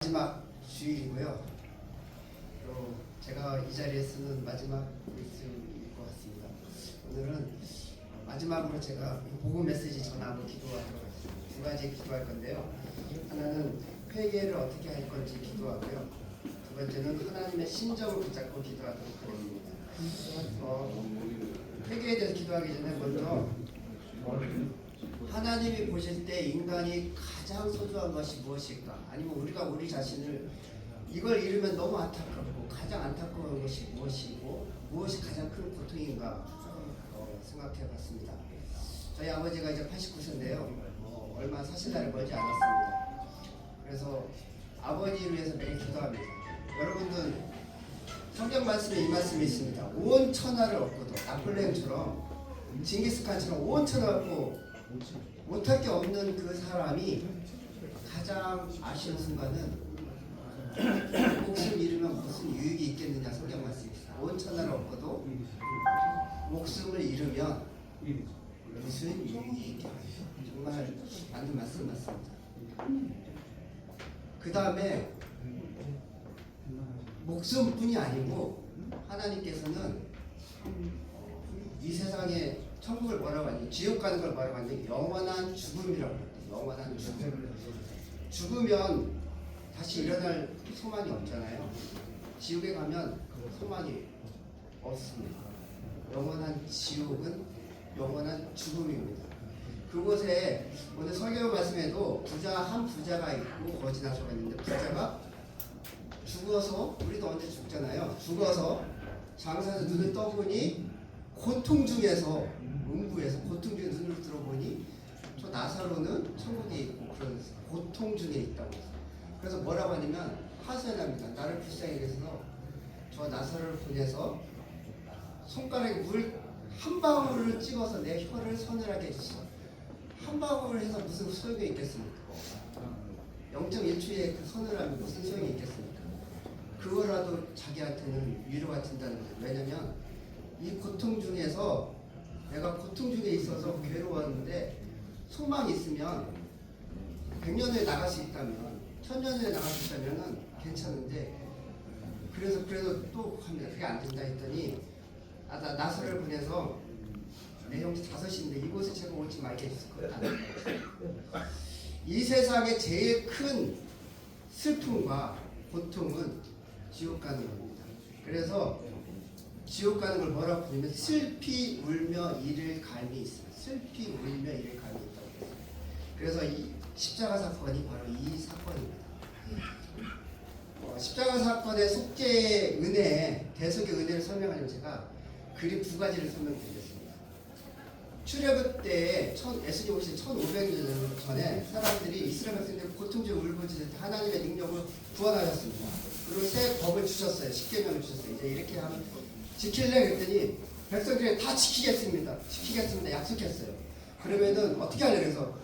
마지막 주일이고요. 또 제가 이 자리에 쓰는 마지막 말씀일 것 같습니다. 오늘은 마지막으로 제가 복음 메시지 전하고 기도하도록 하겠습니다. 두 가지 기도할 건데요. 하나는 회개를 어떻게 할 건지 기도하고요. 두 번째는 하나님의 심정을 붙잡고 기도하도록 하겠습니다. 회개에 대해서 기도하기 전에 먼저 하나님이 보실 때 인간이 가장 소중한 것이 무엇일까? 아니면 우리가 우리 자신을 이걸 잃으면 너무 안타깝고 가장 안타까운 것이 무엇이고 무엇이 가장 큰 고통인가 생각해 봤습니다. 저희 아버지가 이제 89세인데요. 얼마 사실 날이 멀지 않았습니다. 그래서 아버지를 위해서 매일 기도합니다. 여러분들 성경 말씀에 이 말씀이 있습니다. 온 천하를 얻고도 나폴레옹처럼 징기스칸처럼 온 천하를 얻고 못할 게 없는 그 사람이 가장 아쉬운 순간은 목숨을 잃으면 무슨 유익이 있겠느냐. 성경 말씀이 있습니다. 온 천하를 얻고도 목숨을 잃으면 무슨 유익이 있겠느냐. 정말 맞는 말씀 맞습니다. 그 다음에 목숨뿐이 아니고 하나님께서는 이 세상에 천국을 뭐라고 하니? 지옥 가는 걸 뭐라고 하니? 영원한 죽음이라고 합니다. 영원한 죽음. 죽으면 다시 일어날 소망이 없잖아요. 지옥에 가면 소망이 없습니다. 영원한 지옥은 영원한 죽음입니다. 그곳에 오늘 설교 말씀에도 한 부자가 있고 거지 나서가 있는데 부자가 죽어서, 우리도 언제 죽잖아요. 죽어서 장사에서 눈을 떠보니 고통 중에서, 음부에서 고통 중에 눈을 들어보니 저 나사로는 천국에 있고 그런 고통 중에 있다고 했어요. 그래서 뭐라고 하냐면 하소연합니다. 나를 불쌍히 여겨서 저 나사로를 보내서 손가락에 물 한 방울을 찍어서 내 혀를 서늘하게 해주시오. 한 방울을 해서 무슨 소용이 있겠습니까? 0.1초의 그 서늘함이 무슨 소용이 있겠습니까? 그거라도 자기한테는 위로가 된다는 거예요. 왜냐면 이 고통 중에서 내가 고통 중에 있어서 괴로웠는데 소망이 있으면 100년 후에 나갈 수 있다면, 1000년 후에 나갈 수 있다면 괜찮은데, 그래서 또 합니다. 그게 안 된다 했더니 나사로를 보내서 내 형제 5인데 이곳에 제가 오지 말게 했을 거예요. 이 세상의 제일 큰 슬픔과 고통은 지옥 가는 겁니다. 그래서 지옥 가는 걸 뭐라고 부르면 슬피 울며 이를 감이 있습니다. 슬피 울며 이를 감이 있다고 했어요. 그래서 이 십자가 사건이 바로 이 사건입니다. 십자가 사건의 속죄의 은혜, 대속의 은혜를 설명하려면 제가 그림 두 가지를 설명드리겠습니다. 출애굽 때에 SG 오시 1500년 전에 사람들이 이스라엘 백성들이 고통 중에 울부짖을 때 하나님의 능력을 구원하셨습니다. 그리고 새 법을 주셨어요. 십계명을 주셨어요. 이제 이렇게 하면 지킬래 그랬더니 백성들이 다 지키겠습니다. 약속했어요. 그러면은 어떻게 하냐. 그래서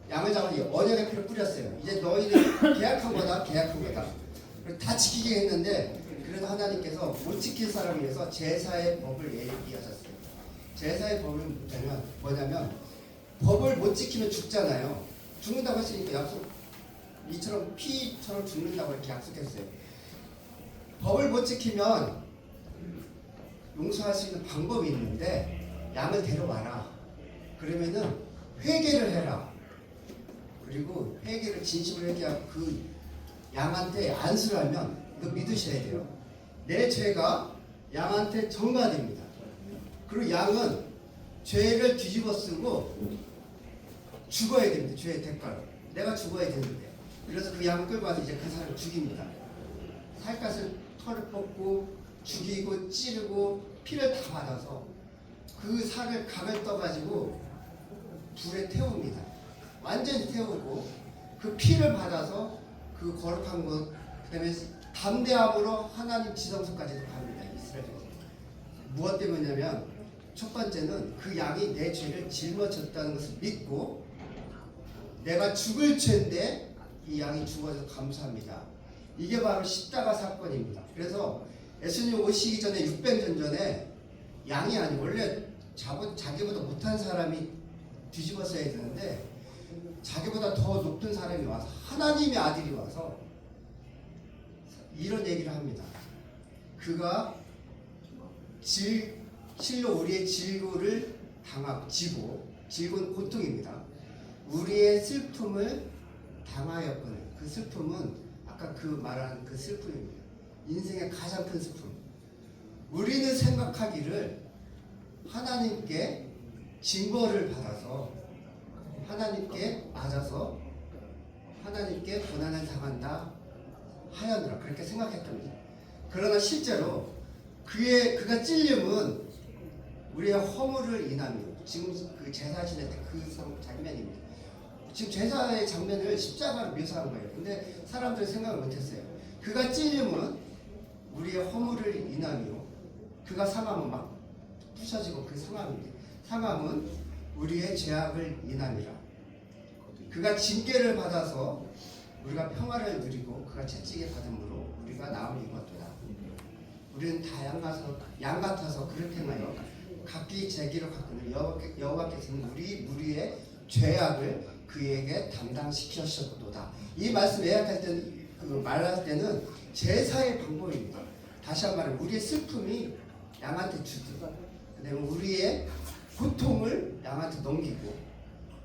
양을 잡아서 언약의 피를 뿌렸어요. 이제 너희는 계약한 거다. 다 지키게 했는데, 그래도 하나님께서 못 지킬 사람을 위해서 제사의 법을 예비하셨어요. 제사의 법은 뭐냐면 법을 못 지키면 죽잖아요. 죽는다고 했으니까 이처럼 피처럼 죽는다고 이렇게 약속했어요. 법을 못 지키면 용서할 수 있는 방법이 있는데, 양을 데려와라. 그러면은 회개를 해라. 그리고 회개를 진심으로 회개하고 그 양한테 안수를 하면, 이거 믿으셔야 돼요. 내 죄가 양한테 전가됩니다. 그리고 양은 죄를 뒤집어 쓰고 죽어야 됩니다. 죄의 대가로. 내가 죽어야 되는데. 그래서 그 양을 끌고 와서 이제 그 사람을 죽입니다. 살갗을 털을 뽑고 죽이고 찌르고 피를 다 받아서 그 살을 각을 떠가지고 불에 태웁니다. 완전히 태우고 그 피를 받아서 그 거룩한 것, 그 다음에 담대함으로 하나님 지성소까지도 갑니다. 이스라엘. 무엇 때문이냐면 첫 번째는 그 양이 내 죄를 짊어졌다는 것을 믿고, 내가 죽을 죄인데 이 양이 죽어서 감사합니다. 이게 바로 십자가 사건입니다. 그래서 예수님 오시기 전에 600년 전에 양이 아니고 원래 자기보다 못한 사람이 뒤집었어야 되는데, 자기보다 더 높은 사람이 와서, 하나님의 아들이 와서 이런 얘기를 합니다. 그가 실로 우리의 질고를 지고, 질고는 고통입니다. 우리의 슬픔을 당하였거늘. 그 슬픔은 아까 그 말한 그 슬픔입니다. 인생의 가장 큰 슬픔. 우리는 생각하기를 하나님께 징벌을 받아서, 하나님께 맞아서 하나님께 고난을 당한다 하였노라, 그렇게 생각했답니다. 그러나 실제로 그가 찔림은 우리의 허물을 인하며, 지금 그 제사 지낼 때 그 장면입니다. 지금 제사의 장면을 십자가로 묘사한 거예요. 근데 사람들이 생각을 못했어요. 그가 찔림은 우리의 허물을 인하며, 그가 상함은 막 부셔지고 그 상함은 우리의 죄악을 인함이라. 그가 징계를 받아서 우리가 평화를 누리고 그가 채찍에 받음으로 우리가 나음을 입었도다. 우리는 다 양 같아서 그렇게 하여 각기 제 길을 갖고는 여호와께서는 우리 무리의 죄악을 그에게 담당시키셨도다. 이 말씀 예약할 때는, 말할 때는 제사의 방법입니다. 다시 한 번, 우리의 슬픔이 양한테 주듯, 그다음에 우리의 고통을 양한테 넘기고,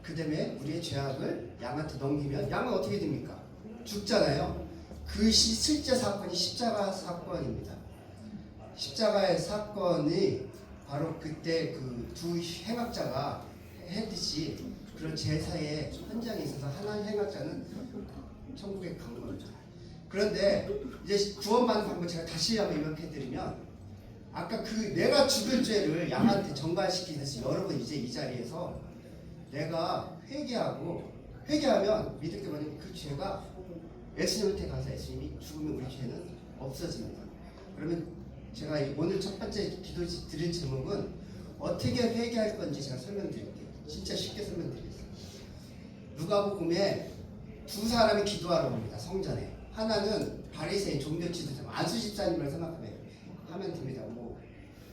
그다음에 우리의 죄악을 양한테 넘기면 양은 어떻게 됩니까? 죽잖아요. 그 실제 사건이 십자가 사건입니다. 십자가의 사건이 바로 그때 그 두 행악자가 했듯이 그런 제사의 현장에 있어서 하나님 행악자는 천국에 간 겁니다. 그런데 이제 구원받는 방법 제가 다시 한번 요약해드리면, 아까 그 내가 죽을 죄를 양한테 전가시키듯이 여러분 이제 이 자리에서 내가 회개하면 믿을 게 뭐냐면 그 죄가 예수님한테 가서 예수님이 죽으면 우리 죄는 없어집니다. 그러면 제가 오늘 첫 번째 기도 드릴 제목은 어떻게 회개할 건지 제가 설명드릴게요. 진짜 쉽게 설명드리겠습니다. 누가복음에 두 사람이 기도하러 옵니다. 성전에. 하나는 바리새인 종교 지도자 안수 집사님을 생각하면 됩니다. 뭐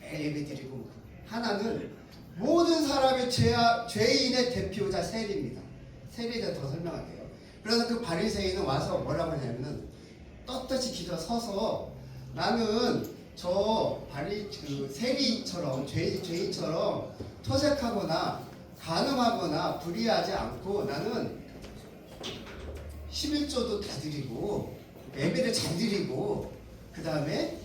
예배 드리고. 하나는 모든 사람의 죄인의 대표자 세리입니다. 세리에 대해 더 설명할게요. 그래서 그 바리새인은 와서 뭐라고 하냐면은 떳떳이 서서 나는 그 세리처럼 죄인처럼 토색하거나 간음하거나 불의하지 않고 나는 11조도 다 드리고 예배를 잘 드리고 그 다음에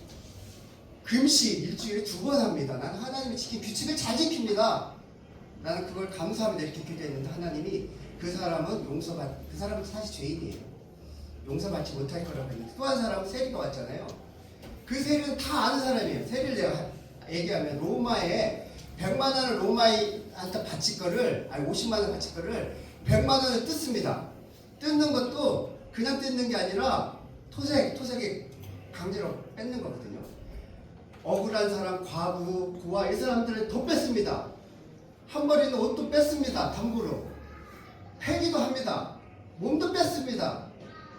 금식 일주일에 2번 합니다. 나는 하나님이 지킨 규칙을 잘 지킵니다. 나는 그걸 감사합니다. 이렇게 기도했는데 하나님이 그 사람은 사실 죄인이에요. 용서받지 못할 거라고 했는데, 또 한 사람은 세리가 왔잖아요. 그 세리는 다 아는 사람이에요. 세리를 내가 얘기하면 로마에 100만 원을 로마한테 바칠 거를, 50만 원 바칠 거를 100만 원을 뜯습니다. 뜯는 것도 그냥 뜯는 게 아니라 토색에 강제로 뺏는 거거든요. 억울한 사람, 과부, 고아 이 사람들을 더 뺐습니다. 한 벌 있는 옷도 뺐습니다. 담보로. 패기도 합니다. 몸도 뺐습니다.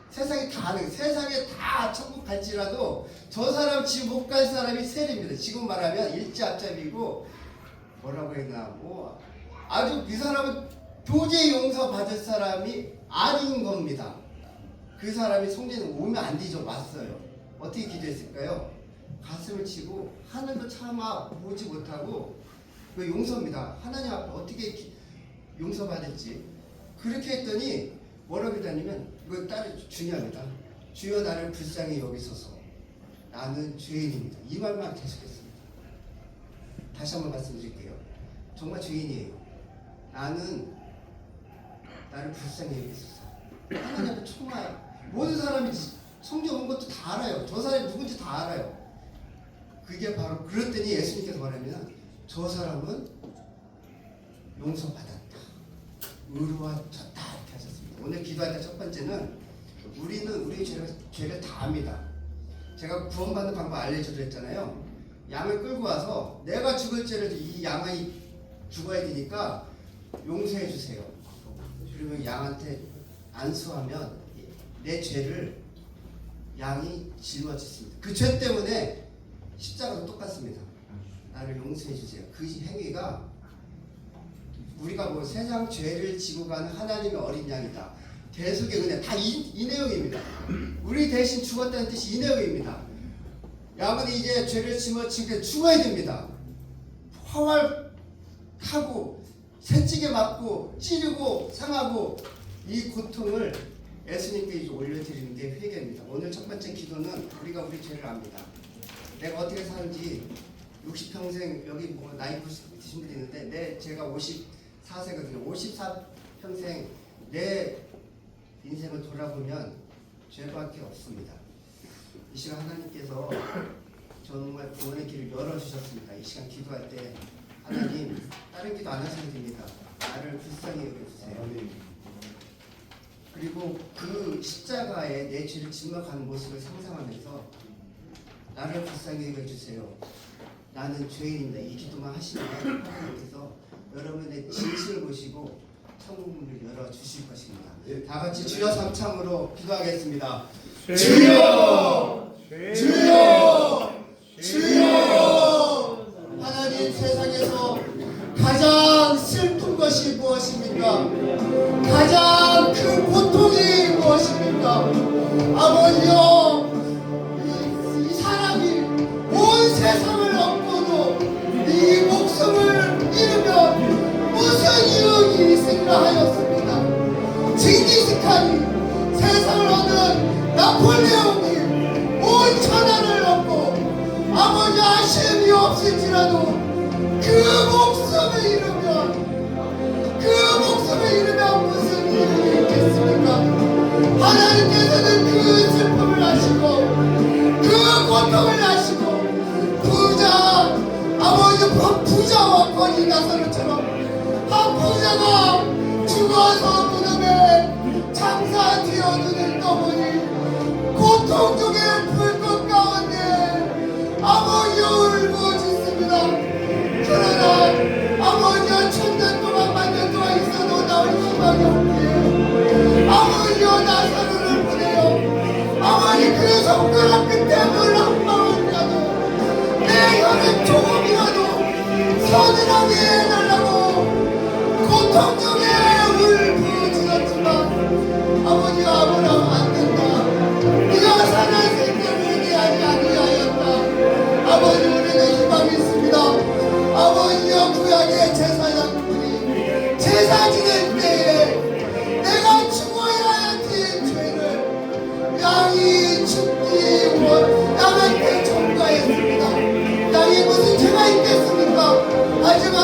세상에 다 천국 갈지라도 저 사람 지금 못 갈 사람이 세리입니다. 지금 말하면 일제 앞잡이고 뭐라고 했나 아주 그 사람은 도저히 용서받을 사람이 아닌 겁니다. 그 사람이 성전에 오면 안 되죠. 왔어요. 어떻게 기도했을까요? 가슴을 치고 하늘도 차마 보지 못하고 그 용서입니다. 하나님 앞에 어떻게 용서받을지 그렇게 했더니 뭐라고 했다냐면, 이거 딸이 중요합니다. 주여 나를 불쌍히 여기소서. 나는 죄인입니다. 이 말만 계속했습니다. 다시 한번 말씀드릴게요. 정말 죄인이에요. 나를 불쌍히 여기소서. 하나님 앞에 청하야. 모든 사람이 성경 온 것도 다 알아요. 저 사람이 누군지 다 알아요. 그게 바로 그랬더니 예수님께서 말하면 저 사람은 용서받았다. 의로워졌다. 이렇게 하셨습니다. 오늘 기도할 때 첫 번째는 우리는 우리의 죄를 다 압니다. 제가 구원받는 방법 알려주려 했잖아요. 양을 끌고 와서 내가 죽을 죄를 이 양이 죽어야 되니까 용서해 주세요. 그러면 양한테 안수하면 내 죄를 양이 짊어졌습니다. 그 죄 때문에 십자가도 똑같습니다. 나를 용서해 주세요. 그 행위가 우리가 세상 죄를 지고 가는 하나님의 어린 양이다. 대속의 은혜 다 이 내용입니다. 우리 대신 죽었다는 뜻이 이 내용입니다. 양은 이제 죄를 짊어진 게 죽어야 됩니다. 활하고 새찌개 맞고 찌르고 상하고 이 고통을 예수님께 올려드리는 게 회개입니다. 오늘 첫 번째 기도는 우리가 우리 죄를 압니다. 내가 어떻게 사는지 60평생 여기 뭐 나이 드신 분이 있는데 내 제가 54세거든요. 54평생 내 인생을 돌아보면 죄밖에 없습니다. 이 시간 하나님께서 정말 구원의 길을 열어주셨습니다. 이 시간 기도할 때 하나님 다른 기도 안 하셔도 됩니다. 나를 불쌍히 여겨주세요. 그리고 그 십자가에 내 죄를 짊어가는 모습을 상상하면서 나를 불쌍히 여겨주세요. 나는 죄인입니다. 이 기도만 하시면 하나님께서 여러분의 진실을 보시고 천국문을 열어주실 것입니다. 다 같이 주여 삼창으로 기도하겠습니다. 주여! 주여! 주여! 하나님, 세상에서 가장 슬픈 것이 무엇입니까? 가장 큰 고통이 무엇입니까? 아버지여, 이 사람이 온 세상을 얻고도 이 목숨을 잃으면 무슨 유익이 있으리라 하였습니다. 징기스칸이 세상을 얻은 나폴레옹이 온 천하를 얻고 아버지 아쉬움이 없을지라도 그 목숨을 잃으면 무슨 일이 있겠습니까? 하나님께서는 그 슬픔을 아시고 그 고통을 아시고 부자와 거지 나사로처럼 한 부자가 죽어서 무덤에 장사 뒤어 눈을 떠보니 고통 중에 불꽃 가운데 아버지여 울고 짓습니다. 그러나 아버지여 1000년 동안 만년 동안 있어도 나올 희망이 없기에 아버지여 나사로를 보내요. 아버지 그 손가락 끝에 물 한 방울이라도 내 혀를 조금이라도 서늘하게 해달라고 고통 중에 울부짖었지만 아버지가 아무랑 안 된다. 네가 사는 생명을 위하지 아니하였다. 아버지, 우리는 희망이 있습니다. 아버지여, 구약의 제사장들이 제사 지낼 때에 내가 죽어야 할 죄를 양이 죽기 원 양한테 전가했습니다. 양이 무슨 죄가 있겠습니까? 하지만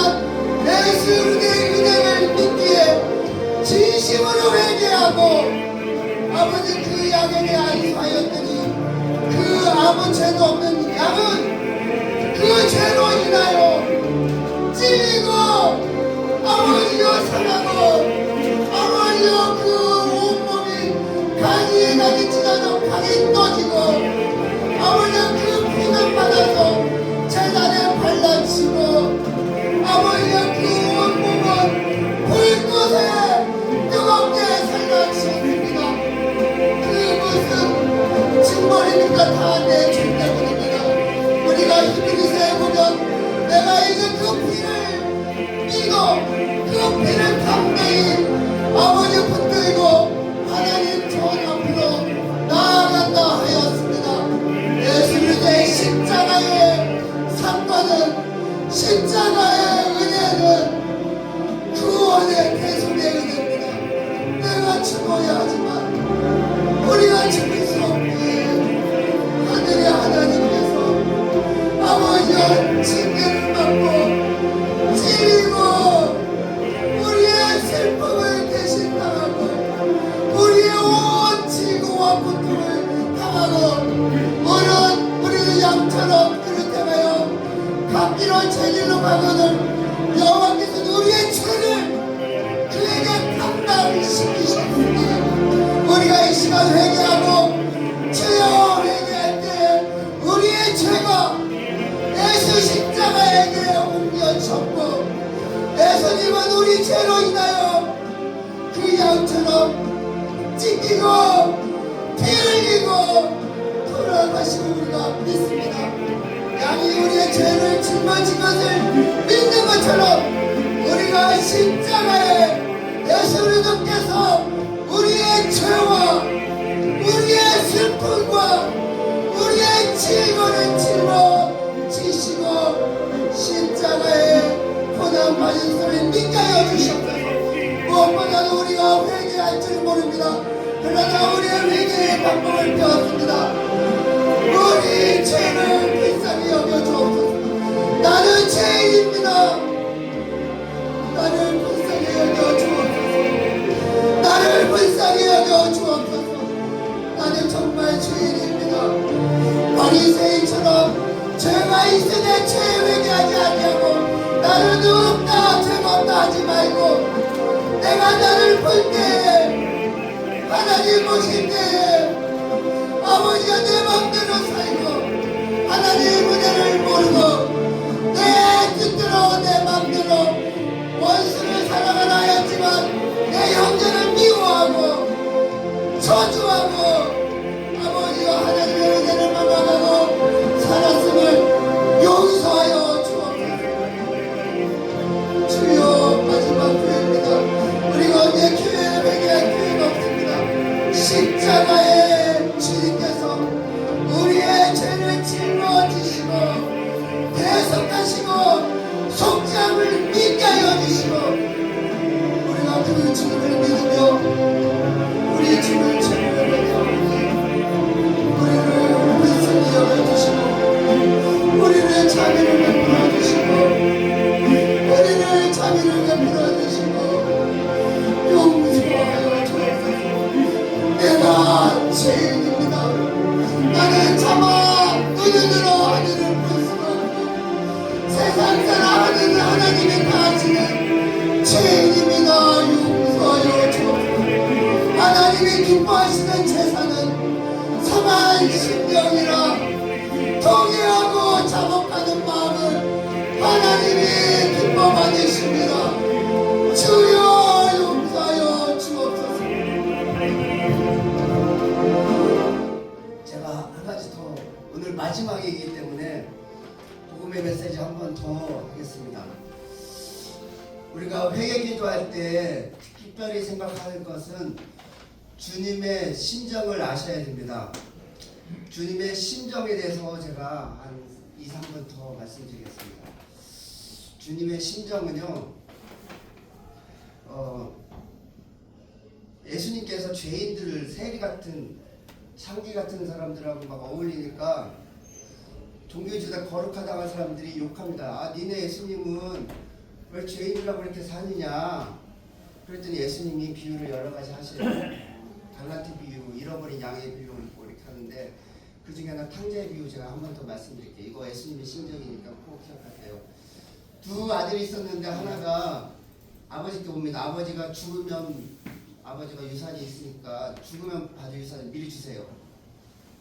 예수의 은혜를 믿기에 진심으로 회개하고 아버지 그 양에 대해 안수하였더니 그 아무 죄도 없는 양은 그 죄로 인하여 찔리고 아버지여 상하고 아버지여 그 온몸이 간이 찢어져 강이 떠지고 아버지여 그 피는 받아서 재단에 발라치고 아버지여 그 온몸은 불꽃에 뜨겁게 살라치었습니다. 그 무슨 징벌이니까 다 내 죄 때문입니다. 우리가 히브리서에 보면 내가 이제 그 피를 믿어 그 피를 담대히 아버지 붙들고 하나님 전 앞으로 나아간다 하였습니다. 예수 그리스도의 십자가의 상관은 십자가의 은혜는 구원의 대속의 은혜입니다. 내가 죽어야 하지만 우리가 죽을 수 없기에 하늘의 하나님께서 아버지의 징계를 받고 찔리고 우리의 슬픔을 대신 당하고 우리의 온 지고와 고통을 당하고 우리는 양처럼 그릇해가요 갓길로 제길로 가거든 여호와께서는 우리의 죄를 그에게 감당시키셨으니 우리가 이 시간 회개하고 주여 회개할 때 우리의 죄가 예수 십자가에게 옮겨졌고 예수님은 우리 죄로 인하여 그 양처럼 찢기고 피 흘리고 돌아가시고 우리가 믿습니다. 양이 우리의 죄를 짊어진 것을 믿는 것처럼 우리가 십자가에 예수 그리스도께서 우리의 죄와 우리의 슬픔과 우리의 질거를 짊어지시고 십자가에 고난받은 소리 믿게 하여 주시옵소서. 무엇보다도 우리가 회개할 줄 모릅니다. 그러나 우리의 회개의 방법을 배웠습니다. 우리 죄를 불쌍히 여겨 주옵소서. 나는 죄인입니다. 나를 불쌍히 여겨 주옵소서. 나를 불쌍히 여겨 주옵소서. 나는 정말 죄인입니다. 바리새인처럼 죄가 있으되 죄에 회개하지 아니하고 나는 없다 죄가 없다 하지 말고 내가 나를 볼 때에 하나님 보실 때에 아버지가 내 맘대로 살고 하나님의 은혜를 모르고 내 뜻대로 내 맘대로 원수를 사랑하라 하였지만 내 형제를 미워하고 저주하고 아버지와 하나님의 은혜를 망각하고 살았음을 용서하여 주옵소서. 주여 마지막 기회입니다. 우리가 언제 기회에 회개할 기회가 없습니다. 십자가에 주님께서 우리의 죄를 짊어지시고 대속하시고 속죄함을 믿게 하여 주시고 우리가 그 주님을 믿으며 우리 주를 제물하며 우리를 불쌍히 여겨주시고 우리를 자비를 베풀어 주시고 우리를 자비를 베풀어 주시고 용서하여 주옵소서. 내가 죄인입니다. 나는 차마 눈으로 하늘을 볼 수가 없고 세상 사랑하는 하나님의 가지는 죄인입니다. 용서하여 주옵소서. 하나님이 기뻐하시는 제사는 성한 심령이라 통회하고 자복하는 마음을 하나님이 기뻐 받으십니다. 주여 용서하여 주옵소서. 제가 한 가지 더 오늘 마지막이기 때문에 복음의 메시지 한 번 더 하겠습니다. 우리가 회개 기도할 때 특별히 생각하는 것은 주님의 심정을 아셔야 됩니다. 주님의 심정에 대해서 제가 한 2, 3분 더 말씀드리겠습니다. 주님의 심정은요, 예수님께서 죄인들을 세리 같은 창기 같은 사람들하고 막 어울리니까 종교주의자 거룩하다고 한 사람들이 욕합니다. 아, 니네 예수님은 왜 죄인이라고 이렇게 사느냐. 그랬더니 예수님이 비유를 여러 가지 하시요. 달란트 비유, 잃어버린 양의 비유 뭐 이렇게 하는데 그 중에 하나 탕자의 비유 제가 한 번 더 말씀드릴게요. 이거 예수님의 심정이니까 꼭 기억하세요. 두 아들이 있었는데 하나가 아버지께 옵니다. 아버지가 죽으면 아버지가 유산이 있으니까 죽으면 받을 유산을 미리 주세요.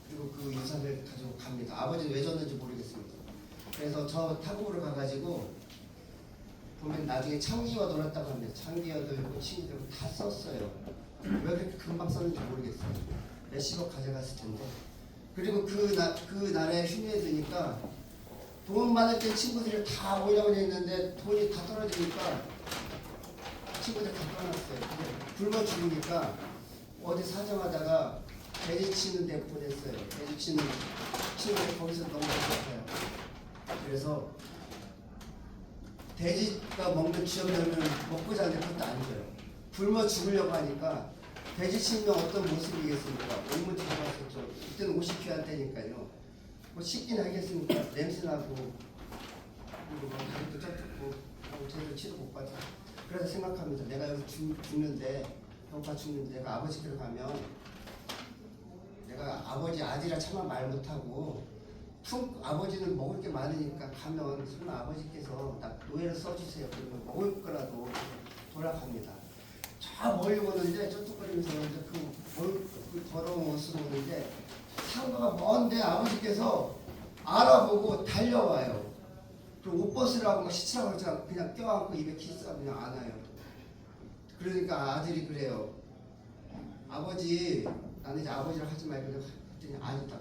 그리고 그 유산을 가지고 갑니다. 아버지는 왜 줬는지 모르겠습니다. 그래서 저 타국으로 가가지고 보면 나중에 창기와 놀았다고 합니다. 창기와들고 친구들 다 썼어요. 왜 그렇게 금방 썼는지 모르겠어요. 몇십억 가져갔을 텐데. 그리고 그 날에 흉내에 드니까 돈 많을 때 친구들이 다 오려고 했는데 돈이 다 떨어지니까 친구들 다 떠났어요. 근데 굶어 죽으니까 어디 사정하다가 돼지 치는 데 보냈어요. 돼지 치는 친구들 거기서 너무 좋았어요. 그래서 돼지가 먹는 쥐어들면 먹고 자는데 그것도 안 줘요. 굶어 죽으려고 하니까 돼지 치면 어떤 모습이겠습니까? 옷물 들어갔었죠. 그때는 50피 때니까요. 뭐 씻긴 하겠습니까? 냄새나고 그리고 다리도 ጨ뜯고 제대로 치료 못 받아. 그래서 생각합니다. 내가 여기 죽는데 배고파 죽는데 내가 아버지께로 가면 내가 아버지 아들이라 차마 말 못하고 아버지는 먹을 게 많으니까 가면 설마 아버지께서 나 노예를 써주세요. 그러면 먹을 거라도 돌아갑니다. 저 멀리 오는데 쫓뚝거리면서 오는데 그 더러운 옷으로 오는데 상가가 먼데 아버지께서 알아보고 달려와요. 그리고 옷 벗으라고 막 시치라고 그냥 껴안고 입에 키스하고 그냥 안아요. 그러니까 아들이 그래요. 아버지, 나는 이제 아버지랑 하지 말고 그냥 아니다.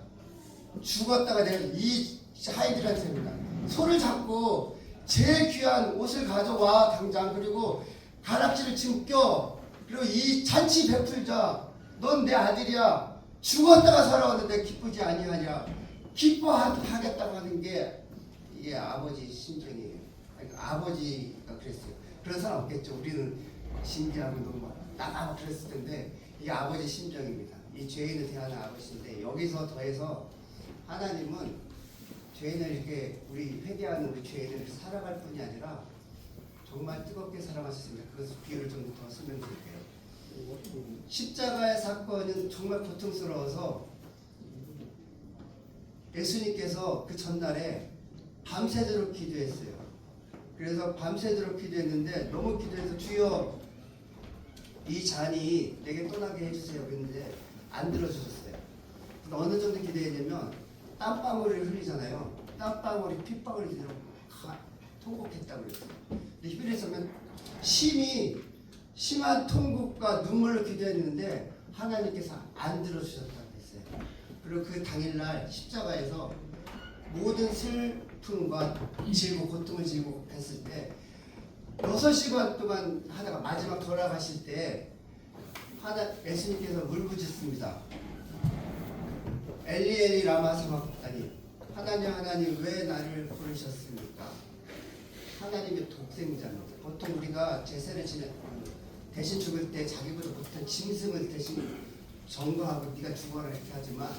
죽었다가 내가 이 하이들한테 합니다. 손을 잡고 제일 귀한 옷을 가져와 당장. 그리고 가락지를 지금 껴. 그리고 이 잔치 베풀자. 넌 내 아들이야. 죽었다가 살아왔는데 기쁘지 아니하냐. 기뻐하겠다고 하는 게 이게 아버지 심정이에요. 그러니까 아버지가 그랬어요. 그런 사람 없겠죠. 우리는 신기하고 너무 막 나가고 그랬을 텐데 이게 아버지 심정입니다. 이 죄인을 대하는 아버지인데 여기서 더해서 하나님은 죄인을 이렇게 우리 회개하는 우리 죄인을 사랑할 뿐이 아니라 정말 뜨겁게 사랑하셨습니다. 그래서 비유를 좀 더 설명드릴게요. 십자가의 사건은 정말 고통스러워서 예수님께서 그 전날에 밤새도록 기도했어요. 그래서 밤새도록 기도했는데 너무 기도해서 주여 이 잔이 내게 떠나게 해주세요 그랬는데 안 들어주셨어요. 어느 정도 기도했냐면 땀방울을 흘리잖아요. 땀방울이 핏방울이 되도록 통곡했다고 그랬어요. 근데 히브리서는 심한 통곡과 눈물로 기도했는데 하나님께서 안 들어주셨다고 했어요. 그리고 그 당일날 십자가에서 모든 슬픔과 고통을 지고 했을 때 6시간 동안 하다가 마지막 돌아가실 때 예수님께서 울부짖습니다. 엘리 엘리 라마 사박다니 하나님 하나님 왜 나를 부르셨습니까? 하나님의 독생자입니다. 보통 우리가 제사를 지낼 대신 죽을 때 자기보다 못한 짐승을 대신 전거하고 네가 죽어라 이렇게 하지만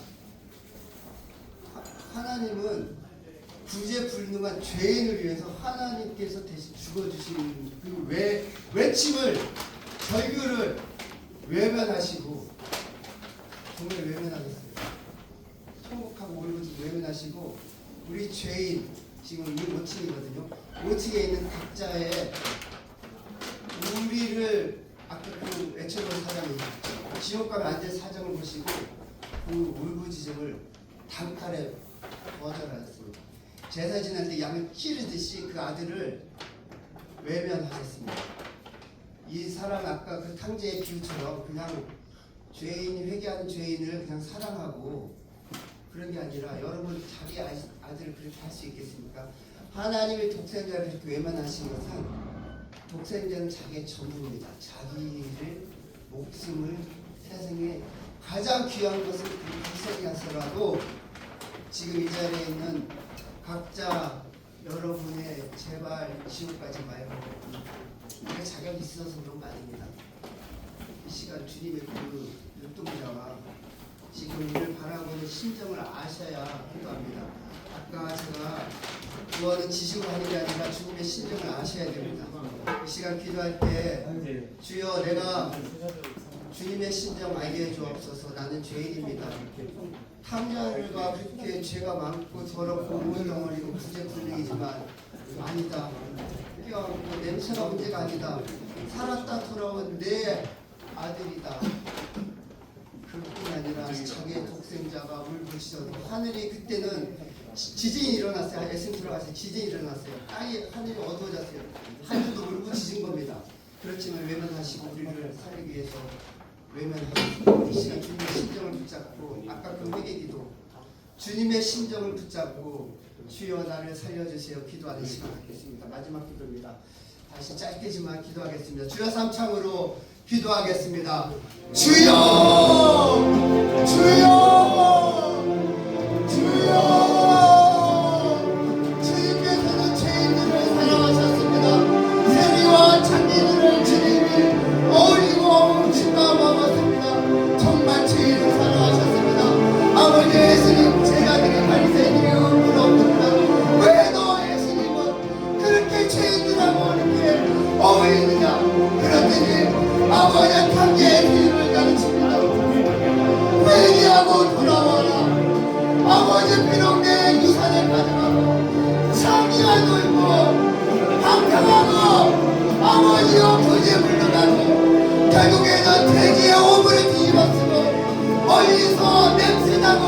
하나님은 구제불능한 죄인을 위해서 하나님께서 대신 죽어주신 그 외침을 절규를 외면하시고 정말 외면하셨어요. 통곡하고 울부짖고 외면하시고 우리 죄인 지금 이 5층이거든요. 5층에 있는 각자의 우리를 아까 그 외쳐본 사람이 지옥 가면 안 될 사정을 보시고 그 울부짖음을 단칼에 거절하셨습니다. 제사 지낼 때 양을 찌르듯이 그 아들을 외면하셨습니다. 이 사람 아까 그 탕제의 비유처럼 그냥 죄인이 회개하는 죄인을 그냥 사랑하고 그런 게 아니라 여러분 자기 아들을 그렇게 할 수 있겠습니까? 하나님의 독생자를 그렇게 외면하신 것은 독생자는 자기의 전부입니다. 자기를 목숨을 세상에 가장 귀한 것을 희생해서라도 지금 이 자리에 있는 각자 여러분의 제발 지옥 가지 말고 우리가 자격이 있어서 그런 거 아닙니다. 이 시간 주님의 그 눈동자와 지금 이를 바라보는 심정을 아셔야 기도합니다. 아까 제가 구원은 지식으로 하는 게 아니라 주님의 심정을 아셔야 됩니다. 이 시간 기도할 때 주여 내가 주님의 심정 알게 해주옵소서. 나는 죄인입니다. 탐자들과 그렇게 죄가 많고 더럽고 우물덩어리고 구제불능이지만 아니다. 뼈하고 냄새가 문제가 아니다. 살았다 돌아온 내 아들이다. 그뿐이 아니라 자기의 독생자가 울부짖어도 하늘이 그때는 지진이 일어났어요. 예수님 들어가서 지진이 일어났어요. 하늘이 어두워졌어요. 하늘도 울부짖은 겁니다. 그렇지만 외면하시고 우리를 살리기 위해서 외면하시고 이 시간 주님의 심정을 붙잡고 아까 그 회개기도 주님의 심정을 붙잡고 주여 나를 살려주세요 기도하는 시간 갖겠습니다. 마지막 기도입니다. 다시 짧게지만 기도하겠습니다. 주여 삼창으로 기도하겠습니다. 주여 주여 주여 주님께서는 죄인들을 사랑하셨습니다. 세리와 장례들을 주님이 어울리고 주가 먹었습니다. 정말 죄인을 사랑하셨습니다. 아버지 예수님 제가 되게 바리새인이요 물어봅니다. 왜 너 예수님은 그렇게 죄인들하고 이렇게 어울리느냐. 그랬더니 아버지 탕제의 비유를 가르칩니다. 회개하고 돌아와라. 아버지 비록 내 유산을 가져가고 장기가 놀고 방탕하고 아버지와 구제불능하고 결국에는 돼지의 오물을 뒤집어쓰고 멀리서 냄새나고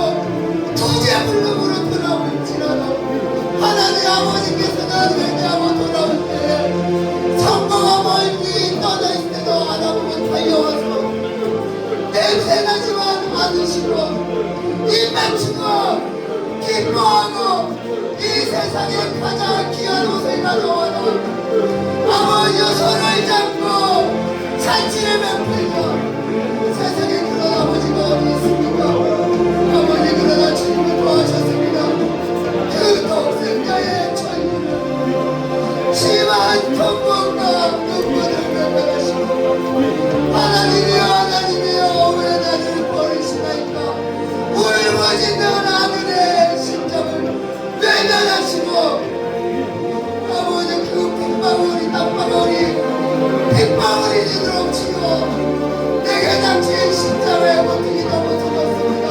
구제불능으로 돌아올지라도 하나님 아버지께서는 회개하고 돌아올 때 성도가 멀리 떠나 있을 때도 하나님은 달려와서 냄새나지만 않으시고 이 맺히고 기뻐하고 이 세상에 가장 귀한 옷을 가져와라. 아버지 손을 잡고 잔치를 베풀 내게 닥친 십자가의 고통이 너무 두렵습니다.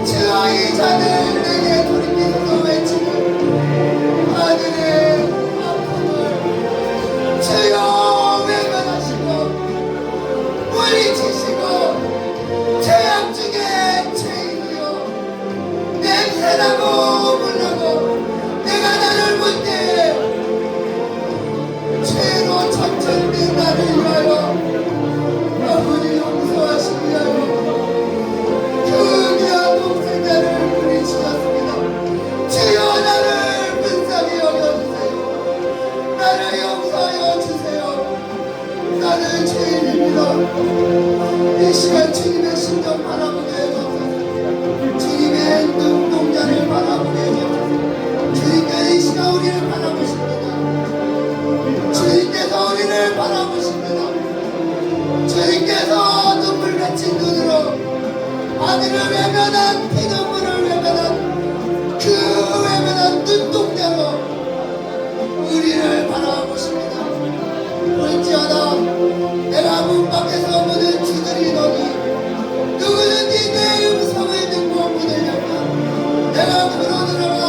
주여 이 잔을 내게 돌이키소서 외치는 아들의 아픔을 주여 외면하시고 물리치시고 죄악 중에 죄인이여 냄새나고 물나고 내가 나를 볼 때 죄로 천천히 나를 위하여 아버지 용서하시기 위하여 그 귀한 독생자를 물리치셨습니다. 주여 나를 불쌍히 여겨주세요. 나를 용서하여 주세요. 나는 죄인입니다. 이 시간 주님의 심정 바라보게 해주옵소서. 주님의 눈동자를 바라보게 해주옵소서. 주님께서 이 시간 우리를 바라보십니다. 주님께서 우리를 바라보십니다. 주님께서 눈물 맺힌 눈으로 아들을 외면한 피눈물을 외면한 그 외면한 눈동자로 우리를 바라보십니다. 볼지어다 내가 문 밖에서 문을 두드리노니 누구든지 내 음성을 듣고 문을 열면 내가 그로 들어가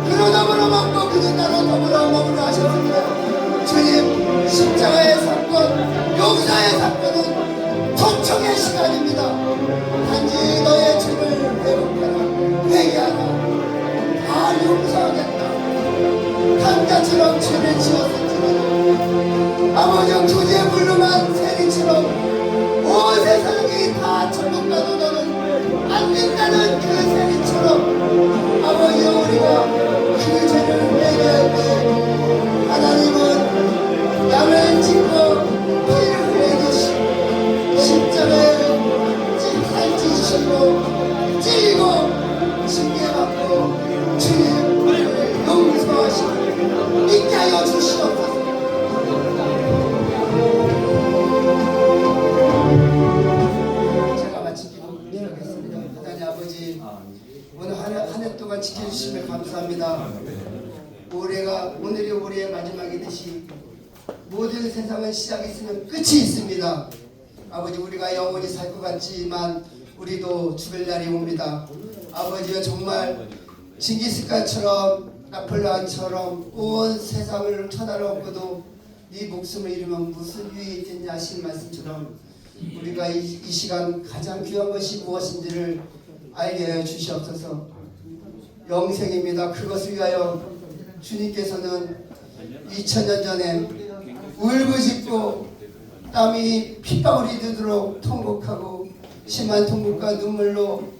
그로 더불어 먹고 그는 나로 더불어 먹으라 하셨습니다. 주님 십자가의 사건 용서의 사건은 도청의 시간입니다. 단지 너의 죄를 회복하라 회개하라 다 용서하겠다. 감자처럼 죄를 지었을지라도 아버지 교제 물루만 세리처럼 온 세상이 다 천국 가도 너는 안 된다는 그 세리처럼 아버지 우리가 그 죄를 회개할 때 하나님은 양을 짓고 피를 흘리듯이 십자가에 살찌시고 찔리고 징계받고 주님을 용서하시고 믿게 하여 주시옵소서. 제가 마치 기도하겠습니다. 하나님 아버지 오늘 한 해 동안 지켜주심을 감사합니다. 오늘이 올해의 마지막이듯이 모든 세상은 시작이 있으면 끝이 있습니다. 아버지 우리가 영원히 살 것 같지만 우리도 죽을 날이 옵니다. 아버지가 정말 징기스칸처럼 나폴레옹처럼 온 세상을 쳐다놓고도 네 목숨을 잃으면 무슨 유익이 있겠냐 하신 말씀처럼 우리가 이 시간 가장 귀한 것이 무엇인지를 알게 하여 주시옵소서. 영생입니다. 그것을 위하여 주님께서는 2000년 전에 울부짖고 땀이 핏방울이 되도록 통곡하고 심한 통곡과 눈물로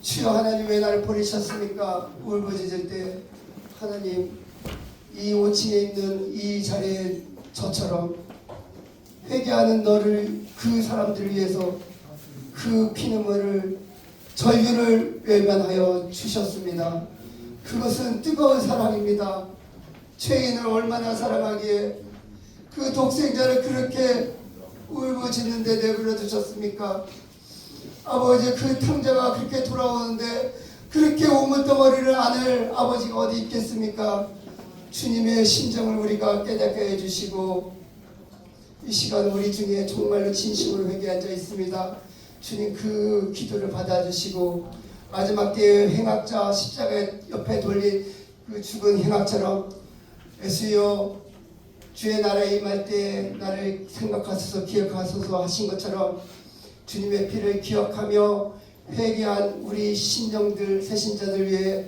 주여 하나님 왜 나를 버리셨습니까? 울부짖을 때 하나님 이 5층에 있는 이 자리에 저처럼 회개하는 너를 그 사람들을 위해서 그 피눈물을 전류를 외면하여 주셨습니다. 그것은 뜨거운 사랑입니다. 죄인을 얼마나 사랑하기에 그 독생자를 그렇게 울부짖는데 내버려 두셨습니까? 아버지 그 탕자가 그렇게 돌아오는데 그렇게 우물덩어리를 안을 아버지가 어디 있겠습니까? 주님의 심정을 우리가 깨닫게 해주시고 이 시간 우리 중에 정말로 진심으로 회개한 자 있습니다. 주님 그 기도를 받아주시고 마지막 때의 행악자 십자가 옆에 돌린 그 죽은 행악처럼 예수여 주의 나라에 임할 때 나를 생각하소서 기억하소서 하신 것처럼 주님의 피를 기억하며 회개한 우리 신령들 새신자들 위해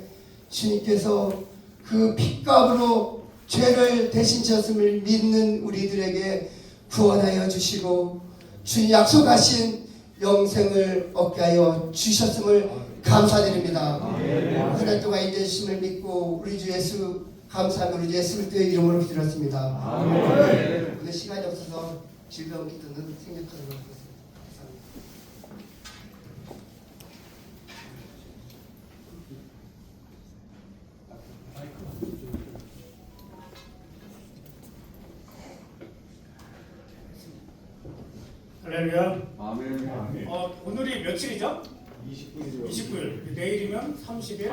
주님께서 그 핏값으로 죄를 대신 지었음을 믿는 우리들에게 구원하여 주시고 주님 약속하신 영생을 얻게 하여 주셨음을 감사드립니다. 한 해 동안 인도해 주심을 믿고 우리 주 예수 감사하며 우리 주 예수 그리스도의 이름으로 기도했습니다. 오늘 시간이 없어서 질병 기도는 생략하도록 하겠습니다. 할렐루야. 아멘. 오늘이 며칠이죠? 29일이요. 29일. 내일이면 30일.